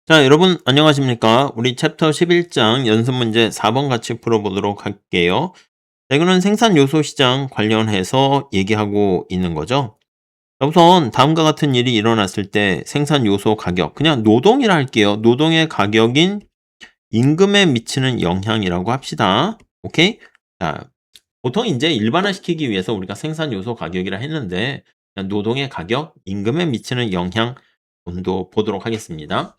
자, 여러분 안녕하십니까? 우리 챕터 11장 연습 문제 4번 같이 풀어보도록 할게요. 자, 이거는 생산 요소 시장 관련해서 얘기하고 있는 거죠. 자, 우선 다음과 같은 일이 일어났을 때 생산 요소 가격, 그냥 노동이라 할게요. 노동의 가격인 임금에 미치는 영향이라고 합시다. 오케이? 자, 보통 이제 일반화시키기 위해서 우리가 생산 요소 가격이라 했는데 그냥 노동의 가격, 임금에 미치는 영향 도 보도록 하겠습니다.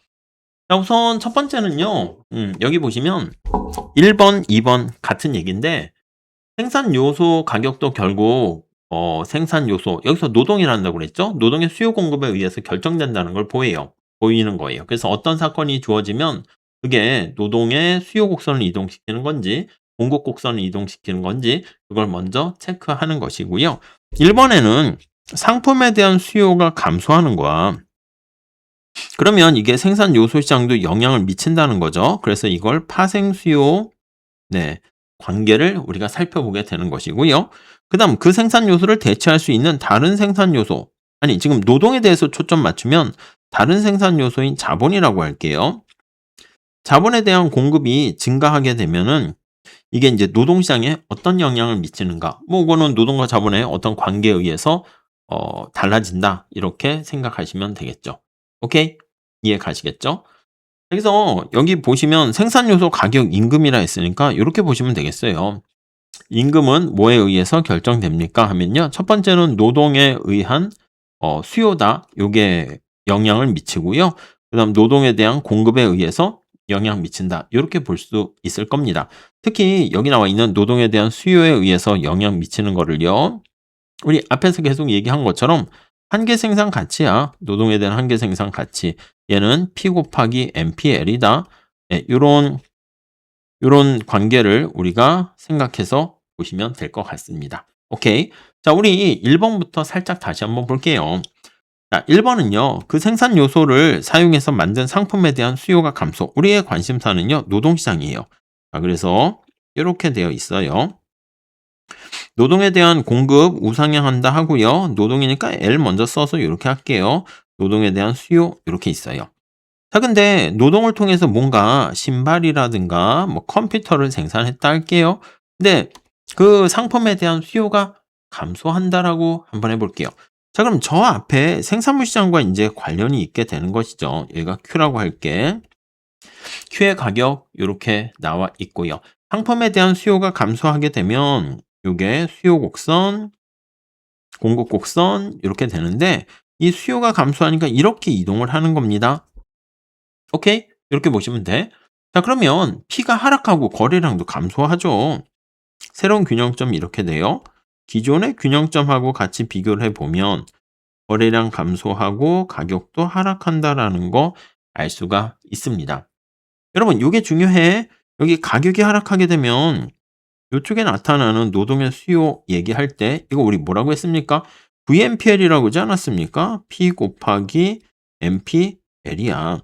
자, 우선 첫 번째는요. 여기 보시면 1번, 2번 같은 얘기인데 생산 요소 가격도 결국 생산 요소 여기서 노동이라 한다고 그랬죠? 노동의 수요 공급에 의해서 결정된다는 걸 보이는 거예요. 그래서 어떤 사건이 주어지면 그게 노동의 수요 곡선을 이동시키는 건지 공급 곡선을 이동시키는 건지 그걸 먼저 체크하는 것이고요. 1번에는 상품에 대한 수요가 감소하는 거야. 그러면 이게 생산 요소 시장도 영향을 미친다는 거죠. 그래서 이걸 파생 수요 관계를 우리가 살펴보게 되는 것이고요. 그다음 그 생산 요소를 대체할 수 있는 다른 생산 요소. 아니, 지금 노동에 대해서 초점 맞추면 다른 생산 요소인 자본이라고 할게요. 자본에 대한 공급이 증가하게 되면은 이게 이제 노동 시장에 어떤 영향을 미치는가? 뭐 이거는 노동과 자본의 어떤 관계에 의해서 달라진다. 이렇게 생각하시면 되겠죠. 오케이? 이해 가시겠죠? 그래서 여기 보시면 생산 요소 가격 임금이라 했으니까 이렇게 보시면 되겠어요. 임금은 뭐에 의해서 결정됩니까? 하면요. 첫 번째는 노동에 의한 수요다. 요게 영향을 미치고요. 그다음 노동에 대한 공급에 의해서 영향 미친다. 이렇게 볼 수 있을 겁니다. 특히 여기 나와 있는 노동에 대한 수요에 의해서 영향 미치는 거를요. 우리 앞에서 계속 얘기한 것처럼 한계 생산 가치야. 노동에 대한 한계 생산 가치. 얘는 P 곱하기 MPL이다. 네, 요런 관계를 우리가 생각해서 보시면 될 것 같습니다. 오케이. 자, 우리 1번부터 살짝 다시 한번 볼게요. 자, 1번은요. 그 생산 요소를 사용해서 만든 상품에 대한 수요가 감소. 우리의 관심사는요. 노동시장이에요. 자, 그래서 이렇게 되어 있어요. 노동에 대한 공급 우상향한다 하고요. 노동이니까 L 먼저 써서 이렇게 할게요. 노동에 대한 수요 이렇게 있어요. 자, 근데 노동을 통해서 뭔가 신발이라든가 뭐 컴퓨터를 생산했다 할게요. 근데 그 상품에 대한 수요가 감소한다라고 한번 해볼게요. 자, 그럼 저 앞에 생산물 시장과 이제 관련이 있게 되는 것이죠. 얘가 Q라고 할게. Q의 가격 이렇게 나와 있고요. 상품에 대한 수요가 감소하게 되면 이게 수요 곡선, 공급 곡선 이렇게 되는데 이 수요가 감소하니까 이렇게 이동을 하는 겁니다. 오케이? 이렇게 보시면 돼. 자, 그러면 P가 하락하고 거래량도 감소하죠. 새로운 균형점이 이렇게 돼요. 기존의 균형점하고 같이 비교를 해보면 거래량 감소하고 가격도 하락한다라는 거 알 수가 있습니다. 여러분, 이게 중요해. 여기 가격이 하락하게 되면 이쪽에 나타나는 노동의 수요 얘기할 때 이거 우리 뭐라고 했습니까? VMPL이라고 하지 않았습니까? P 곱하기 MPL이야.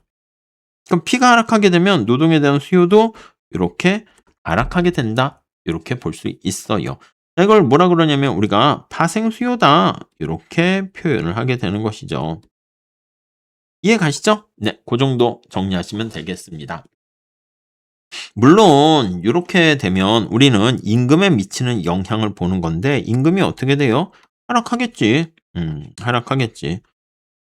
그럼 P가 하락하게 되면 노동에 대한 수요도 이렇게 하락하게 된다. 이렇게 볼 수 있어요. 이걸 뭐라 그러냐면 우리가 파생 수요다. 이렇게 표현을 하게 되는 것이죠. 이해 가시죠? 네, 그 정도 정리하시면 되겠습니다. 물론 이렇게 되면 우리는 임금에 미치는 영향을 보는 건데 임금이 어떻게 돼요? 하락하겠지. 하락하겠지.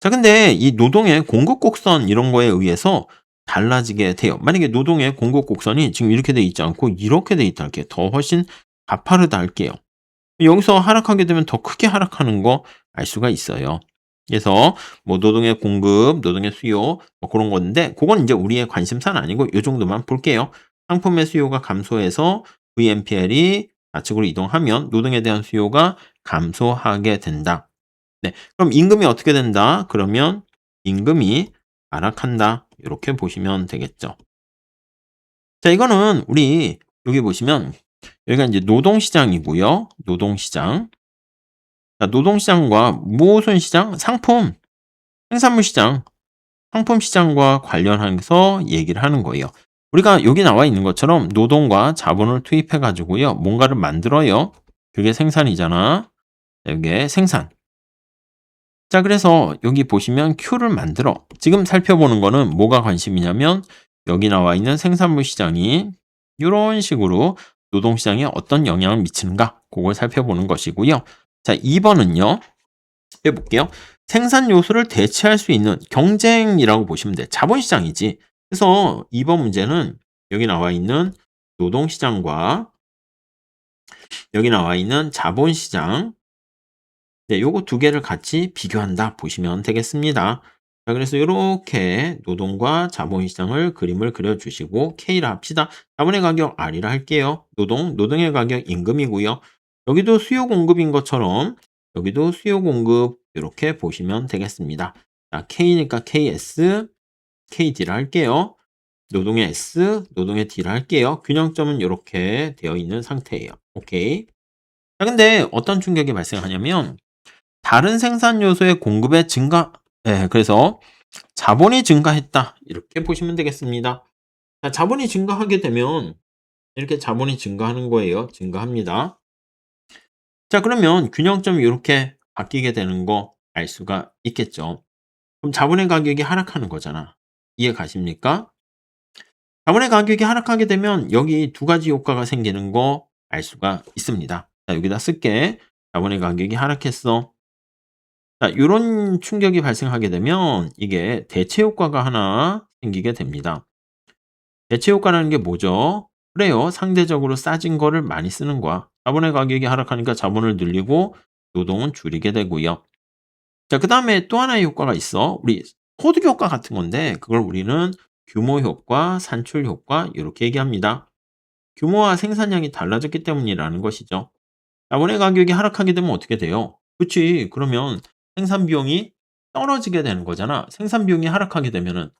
자, 근데 이 노동의 공급 곡선 이런 거에 의해서 달라지게 돼요. 만약에 노동의 공급 곡선이 지금 이렇게 돼 있지 않고 이렇게 돼 있다 할게요. 더 훨씬 가파르다 할게요. 여기서 하락하게 되면 더 크게 하락하는 거 알 수가 있어요. 그래서 뭐 노동의 공급, 노동의 수요 뭐 그런 건데 그건 이제 우리의 관심사는 아니고 이 정도만 볼게요. 상품의 수요가 감소해서 VMPL이 좌측으로 이동하면 노동에 대한 수요가 감소하게 된다. 네, 그럼 임금이 어떻게 된다? 그러면 임금이 하락한다. 이렇게 보시면 되겠죠. 자, 이거는 우리 여기 보시면 여기가 이제 노동시장이고요. 노동시장. 자, 노동시장과 무슨 시장? 상품, 생산물 시장, 상품 시장과 관련해서 얘기를 하는 거예요. 우리가 여기 나와 있는 것처럼 노동과 자본을 투입해 가지고요. 뭔가를 만들어요. 그게 생산이잖아. 이게 생산. 자, 그래서 여기 보시면 Q를 만들어. 지금 살펴보는 거는 뭐가 관심이냐면 여기 나와 있는 생산물 시장이 이런 식으로 노동 시장에 어떤 영향을 미치는가 그걸 살펴보는 것이고요. 자, 2번은요. 해볼게요. 생산 요소를 대체할 수 있는 경쟁이라고 보시면 돼. 자본 시장이지. 그래서 2번 문제는 여기 나와 있는 노동 시장과 여기 나와 있는 자본 시장, 네, 요거 두 개를 같이 비교한다 보시면 되겠습니다. 자, 그래서 이렇게 노동과 자본시장을 그림을 그려주시고 K라 합시다. 자본의 가격 R이라 할게요. 노동의 가격 임금이고요. 여기도 수요 공급인 것처럼 여기도 수요 공급 이렇게 보시면 되겠습니다. 자, K니까 KS, KD라 할게요. 노동의 S, 노동의 D라 할게요. 균형점은 이렇게 되어 있는 상태예요. 오케이. 자, 근데 어떤 충격이 발생하냐면 다른 생산 요소의 공급의 증가, 예, 그래서 자본이 증가했다. 이렇게 보시면 되겠습니다. 자, 자본이 증가하게 되면 이렇게 자본이 증가하는 거예요. 증가합니다. 자, 그러면 균형점이 이렇게 바뀌게 되는 거 알 수가 있겠죠. 그럼 자본의 가격이 하락하는 거잖아. 이해 가십니까? 자본의 가격이 하락하게 되면 여기 두 가지 효과가 생기는 거 알 수가 있습니다. 자, 여기다 쓸게. 자본의 가격이 하락했어. 자, 요런 충격이 발생하게 되면 이게 대체 효과가 하나 생기게 됩니다. 대체 효과라는 게 뭐죠? 그래요. 상대적으로 싸진 거를 많이 쓰는 거야. 자본의 가격이 하락하니까 자본을 늘리고 노동은 줄이게 되고요. 자, 그다음에 또 하나의 효과가 있어. 우리 소득 효과 같은 건데 그걸 우리는 규모 효과, 산출 효과 이렇게 얘기합니다. 규모와 생산량이 달라졌기 때문이라는 것이죠. 자본의 가격이 하락하게 되면 어떻게 돼요? 그치. 그러면 생산 비용이 떨어지게 되는 거잖아. 생산 비용이 하락하게 되면은.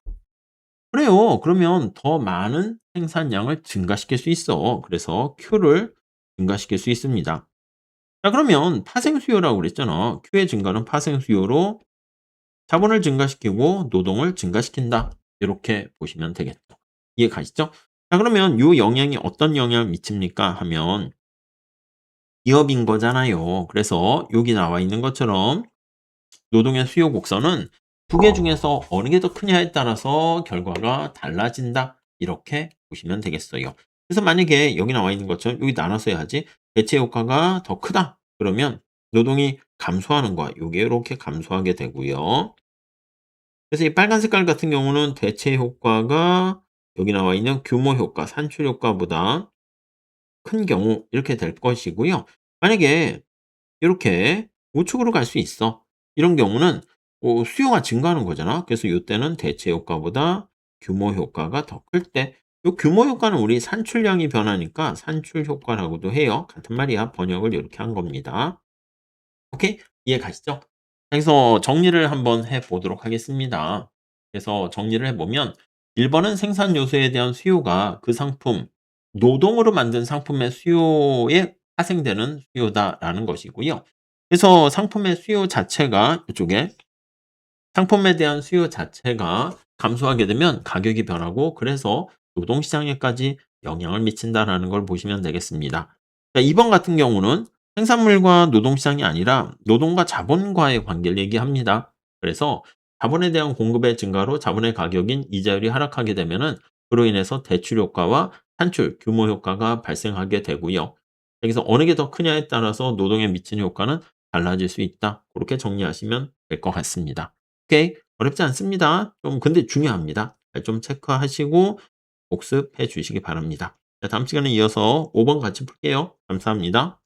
그래요. 그러면 더 많은 생산량을 증가시킬 수 있어. 그래서 Q를 증가시킬 수 있습니다. 자, 그러면 파생 수요라고 그랬잖아. Q의 증가는 파생 수요로 자본을 증가시키고 노동을 증가시킨다. 이렇게 보시면 되겠죠. 이해 가시죠? 자, 그러면 요 영향이 어떤 영향을 미칩니까? 하면 기업인 거잖아요. 그래서 여기 나와 있는 것처럼 노동의 수요 곡선은 두 개 중에서 어느 게 더 크냐에 따라서 결과가 달라진다. 이렇게 보시면 되겠어요. 그래서 만약에 여기 나와 있는 것처럼 여기 나눠서 해야지. 대체 효과가 더 크다. 그러면 노동이 감소하는 거야. 요게 이렇게 감소하게 되고요. 그래서 이 빨간 색깔 같은 경우는 대체 효과가 여기 나와 있는 규모 효과, 산출 효과보다 큰 경우 이렇게 될 것이고요. 만약에 이렇게 우측으로 갈 수 있어. 이런 경우는 수요가 증가하는 거잖아. 그래서 이때는 대체 효과보다 규모 효과가 더 클 때, 이 규모 효과는 우리 산출량이 변하니까 산출 효과라고도 해요. 같은 말이야. 번역을 이렇게 한 겁니다. 오케이? 이해 가시죠? 그래서 정리를 한번 해 보도록 하겠습니다. 그래서 정리를 해보면 1번은 생산 요소에 대한 수요가 그 상품, 노동으로 만든 상품의 수요에 파생되는 수요다라는 것이고요. 그래서 상품의 수요 자체가 이쪽에 상품에 대한 수요 자체가 감소하게 되면 가격이 변하고 그래서 노동시장에까지 영향을 미친다라는 걸 보시면 되겠습니다. 자, 2번 같은 경우는 생산물과 노동시장이 아니라 노동과 자본과의 관계를 얘기합니다. 그래서 자본에 대한 공급의 증가로 자본의 가격인 이자율이 하락하게 되면은 그로 인해서 대출 효과와 산출, 규모 효과가 발생하게 되고요. 여기서 어느 게 더 크냐에 따라서 노동에 미치는 효과는 달라질 수 있다. 그렇게 정리하시면 될 것 같습니다. 오케이. 어렵지 않습니다. 좀 근데 중요합니다. 좀 체크하시고 복습해 주시기 바랍니다. 자, 다음 시간에 이어서 5번 같이 풀게요. 감사합니다.